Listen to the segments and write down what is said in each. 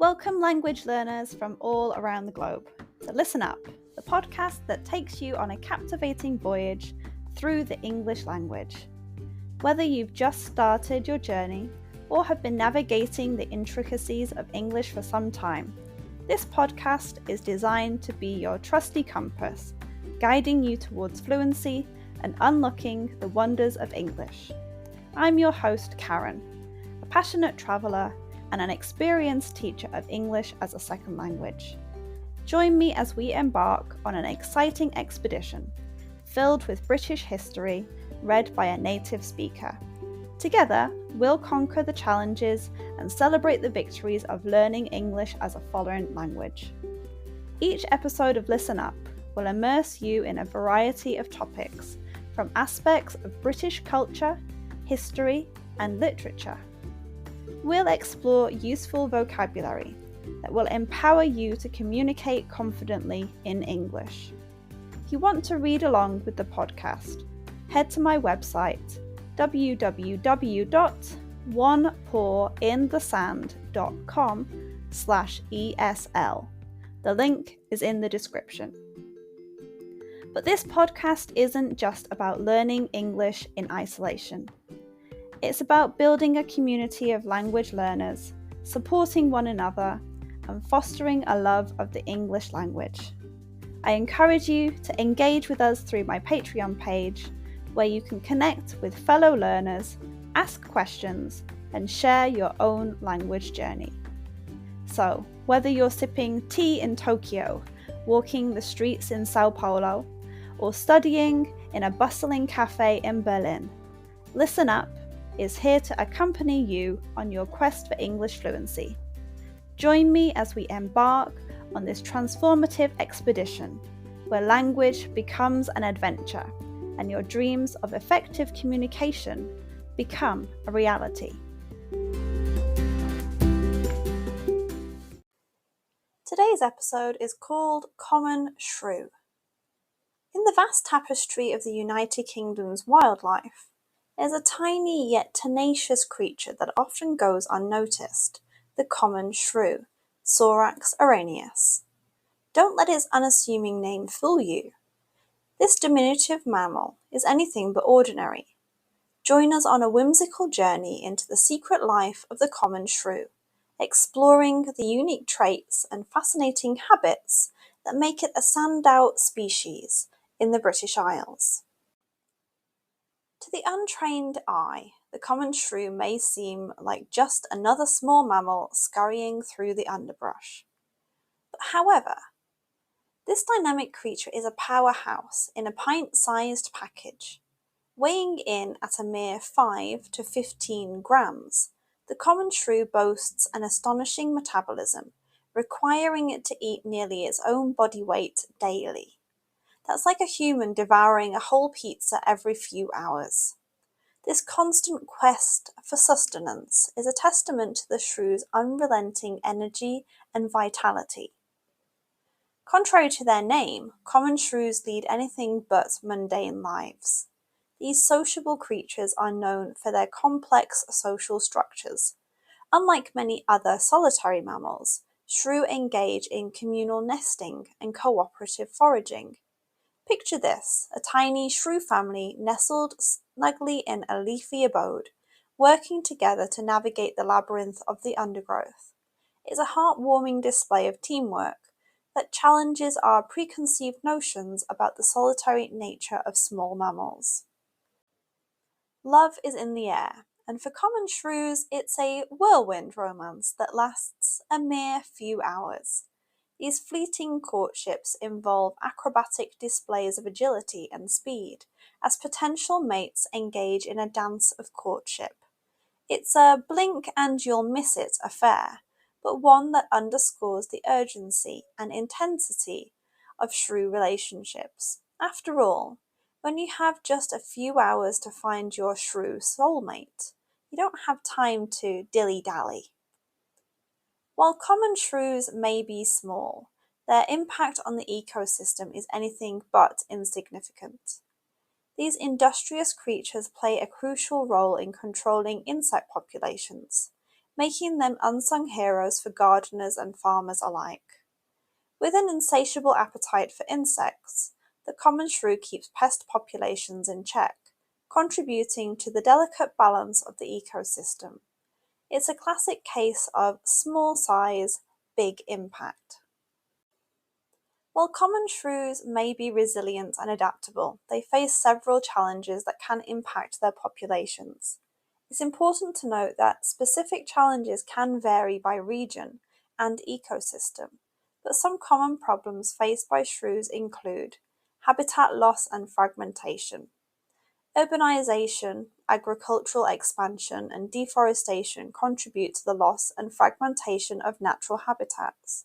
Welcome language learners from all around the globe to Listen Up, the podcast that takes you on a captivating voyage through the English language. Whether you've just started your journey or have been navigating the intricacies of English for some time, this podcast is designed to be your trusty compass, guiding you towards fluency and unlocking the wonders of English. I'm your host, Karen, a passionate traveller and an experienced teacher of English as a second language. Join me as we embark on an exciting expedition filled with British history read by a native speaker. Together, we'll conquer the challenges and celebrate the victories of learning English as a foreign language. Each episode of Listen Up will immerse you in a variety of topics, from aspects of British culture, history, and literature. We'll explore useful vocabulary that will empower you to communicate confidently in English. If you want to read along with the podcast, head to my website www.onepawinthesand.com/ESL. The link is in the description. But this podcast isn't just about learning English in isolation. It's about building a community of language learners, supporting one another, and fostering a love of the English language. I encourage you to engage with us through my Patreon page, where you can connect with fellow learners, ask questions, and share your own language journey. So, whether you're sipping tea in Tokyo, walking the streets in Sao Paulo, or studying in a bustling cafe in Berlin, Listen Up is here to accompany you on your quest for English fluency. Join me as we embark on this transformative expedition, where language becomes an adventure and your dreams of effective communication become a reality. Today's episode is called Common Shrew. In the vast tapestry of the United Kingdom's wildlife, there's a tiny yet tenacious creature that often goes unnoticed, the common shrew, Sorax araneus. Don't let its unassuming name fool you. This diminutive mammal is anything but ordinary. Join us on a whimsical journey into the secret life of the common shrew, exploring the unique traits and fascinating habits that make it a standout species in the British Isles. To the untrained eye, the common shrew may seem like just another small mammal scurrying through the underbrush. But however, this dynamic creature is a powerhouse in a pint-sized package. Weighing in at a mere 5 to 15 grams, the common shrew boasts an astonishing metabolism, requiring it to eat nearly its own body weight daily. That's like a human devouring a whole pizza every few hours. This constant quest for sustenance is a testament to the shrew's unrelenting energy and vitality. Contrary to their name, common shrews lead anything but mundane lives. These sociable creatures are known for their complex social structures. Unlike many other solitary mammals, shrew engage in communal nesting and cooperative foraging. Picture this, a tiny shrew family nestled snugly in a leafy abode, working together to navigate the labyrinth of the undergrowth. It's a heartwarming display of teamwork that challenges our preconceived notions about the solitary nature of small mammals. Love is in the air, and for common shrews, it's a whirlwind romance that lasts a mere few hours. These fleeting courtships involve acrobatic displays of agility and speed as potential mates engage in a dance of courtship. It's a blink and you'll miss it affair, but one that underscores the urgency and intensity of shrew relationships. After all, when you have just a few hours to find your shrew soulmate, you don't have time to dilly-dally. While common shrews may be small, their impact on the ecosystem is anything but insignificant. These industrious creatures play a crucial role in controlling insect populations, making them unsung heroes for gardeners and farmers alike. With an insatiable appetite for insects, the common shrew keeps pest populations in check, contributing to the delicate balance of the ecosystem. It's a classic case of small size, big impact. While common shrews may be resilient and adaptable, they face several challenges that can impact their populations. It's important to note that specific challenges can vary by region and ecosystem, but some common problems faced by shrews include habitat loss and fragmentation. Urbanization, agricultural expansion, and deforestation contribute to the loss and fragmentation of natural habitats.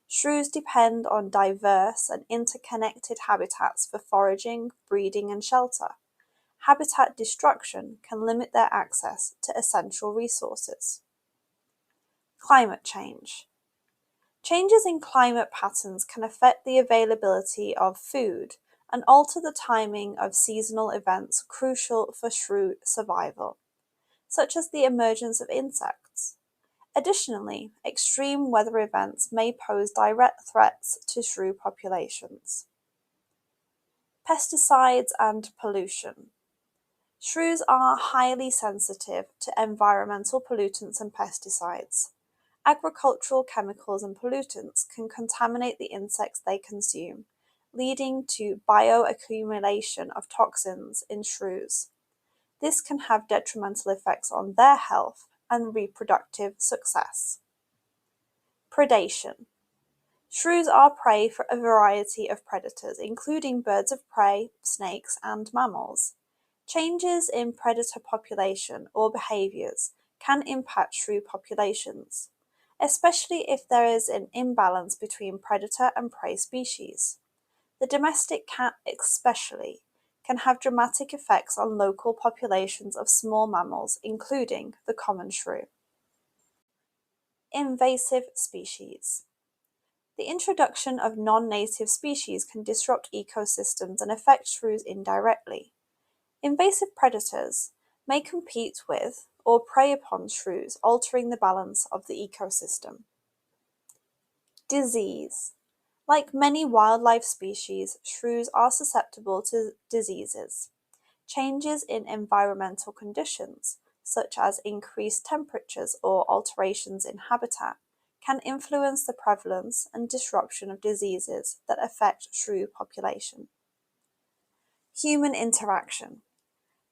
Shrews depend on diverse and interconnected habitats for foraging, breeding, and shelter. Habitat destruction can limit their access to essential resources. Climate change. Changes in climate patterns can affect the availability of food and alter the timing of seasonal events crucial for shrew survival, such as the emergence of insects. Additionally, extreme weather events may pose direct threats to shrew populations. Pesticides and pollution. Shrews are highly sensitive to environmental pollutants and pesticides. Agricultural chemicals and pollutants can contaminate the insects they consume, leading to bioaccumulation of toxins in shrews. This can have detrimental effects on their health and reproductive success. Predation. Shrews are prey for a variety of predators, including birds of prey, snakes, and mammals. Changes in predator population or behaviors can impact shrew populations, especially if there is an imbalance between predator and prey species. The domestic cat especially can have dramatic effects on local populations of small mammals, including the common shrew. Invasive species. The introduction of non-native species can disrupt ecosystems and affect shrews indirectly. Invasive predators may compete with or prey upon shrews, altering the balance of the ecosystem. Disease. Like many wildlife species, shrews are susceptible to diseases. Changes in environmental conditions, such as increased temperatures or alterations in habitat, can influence the prevalence and disruption of diseases that affect shrew population. Human interaction.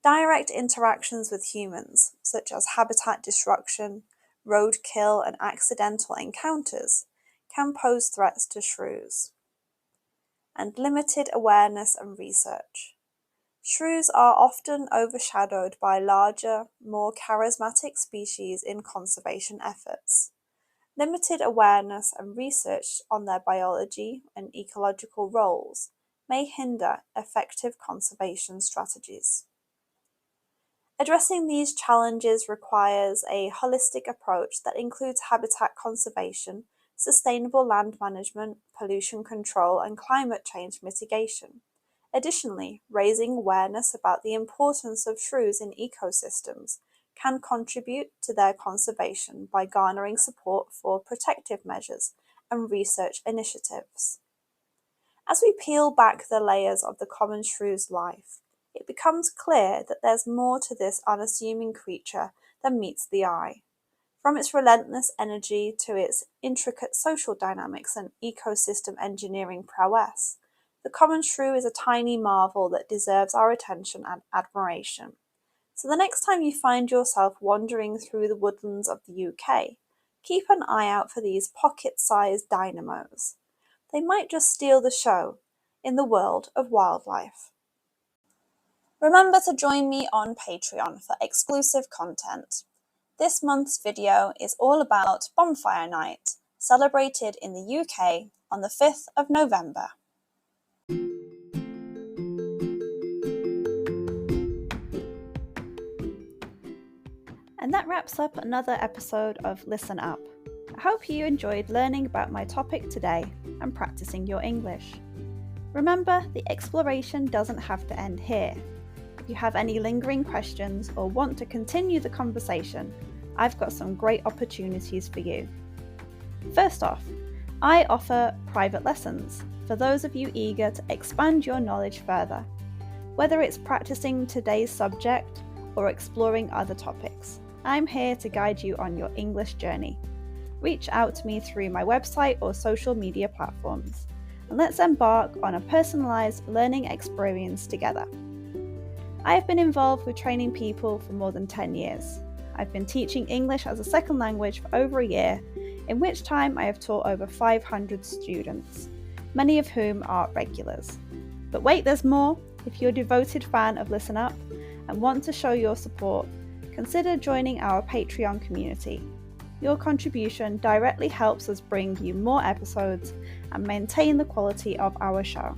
Direct interactions with humans, such as habitat destruction, roadkill, and accidental encounters, can pose threats to shrews. And limited awareness and research. Shrews are often overshadowed by larger, more charismatic species in conservation efforts. Limited awareness and research on their biology and ecological roles may hinder effective conservation strategies. Addressing these challenges requires a holistic approach that includes habitat conservation, sustainable land management, pollution control, and climate change mitigation. Additionally, raising awareness about the importance of shrews in ecosystems can contribute to their conservation by garnering support for protective measures and research initiatives. As we peel back the layers of the common shrew's life, it becomes clear that there's more to this unassuming creature than meets the eye. From its relentless energy to its intricate social dynamics and ecosystem engineering prowess, the common shrew is a tiny marvel that deserves our attention and admiration. So the next time you find yourself wandering through the woodlands of the UK, keep an eye out for these pocket-sized dynamos. They might just steal the show in the world of wildlife. Remember to join me on Patreon for exclusive content. This month's video is all about Bonfire Night, celebrated in the UK on the 5th of November. And that wraps up another episode of Listen Up. I hope you enjoyed learning about my topic today and practicing your English. Remember, the exploration doesn't have to end here. If you have any lingering questions or want to continue the conversation, I've got some great opportunities for you. First off, I offer private lessons for those of you eager to expand your knowledge further, whether it's practicing today's subject or exploring other topics. I'm here to guide you on your English journey. Reach out to me through my website or social media platforms, and let's embark on a personalised learning experience together. I have been involved with training people for more than 10 years. I've been teaching English as a second language for over a year, in which time I have taught over 500 students, many of whom are regulars. But wait, there's more. If you're a devoted fan of Listen Up and want to show your support, consider joining our Patreon community. Your contribution directly helps us bring you more episodes and maintain the quality of our show.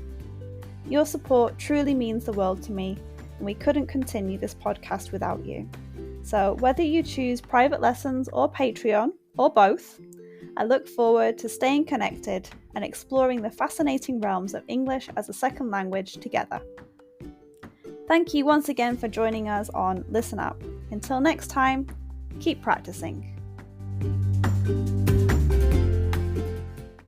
Your support truly means the world to me, and we couldn't continue this podcast without you. So whether you choose private lessons or Patreon, or both, I look forward to staying connected and exploring the fascinating realms of English as a second language together. Thank you once again for joining us on Listen Up. Until next time, keep practicing.